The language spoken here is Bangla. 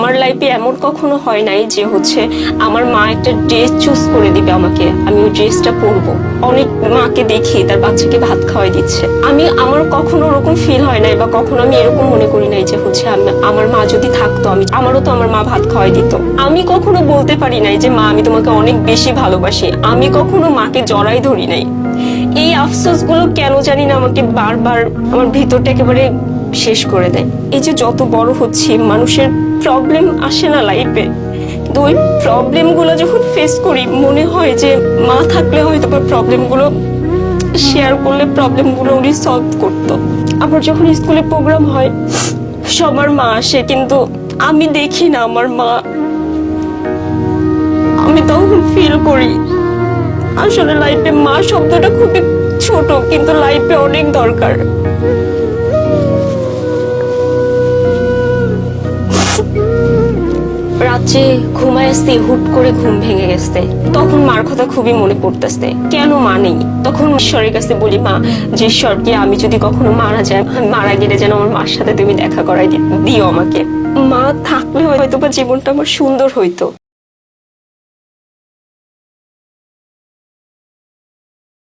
আমার লাইফে এমন কখনো হয় নাই যে আমার মা একটা ড্রেস চুজ করে দিবে আমাকে, আমি ওই ড্রেসটা পরবো। অনেক মাকে দেখি তার বাচ্চাকে ভাত খাওয়াই দিচ্ছে, আমার কখনো ওরকম ফিল হয় নাই বা কখনো আমি এরকম মনে করি নাই যে আমার মা যদি থাকতো, আমারও তো আমার মা ভাত খাওয়াই দিত। আমি কখনো বলতে পারি নাই যে মা আমি তোমাকে অনেক বেশি ভালোবাসি, আমি কখনো মাকে জড়াই ধরি নাই। এই আফসোস গুলো কেন জানি না আমাকে বারবার আমার ভিতরটা একেবারে শেষ করে দেয়। এই যে যত বড় হচ্ছি মানুষের প্রবলেম আসে না লাইফে, কিন্তু ওই প্রবলেম গুলো যখন ফেস করি মনে হয় যে মা থাকলে হয়তো প্রবলেম গুলো শেয়ার করলে প্রবলেম গুলো উনি সলভ করতো। আবার যখন স্কুলে প্রোগ্রাম হয় সবার মা আসে, কিন্তু আমি দেখি না আমার মা। আমি তখন ফিল করি আসলে লাইফে মা শব্দটা খুবই ছোট, কিন্তু লাইফে অনেক দরকার। রাত্রে ঘুমায় আসতে হুট করে ঘুম ভেঙে গেছে, তখন মার কথা খুবই মনে পড়তেছে। কেন মা নেই? তখন ঈশ্বরের কাছে বলি, মা যে ঈশ্বরকে আমি যদি কখনো মারা যায়, মারা গেলে যেন আমার মার সাথে তুমি দেখা করাই দিও আমাকে। মা থাকলে হয়তো বা জীবনটা আমার সুন্দর হইতো।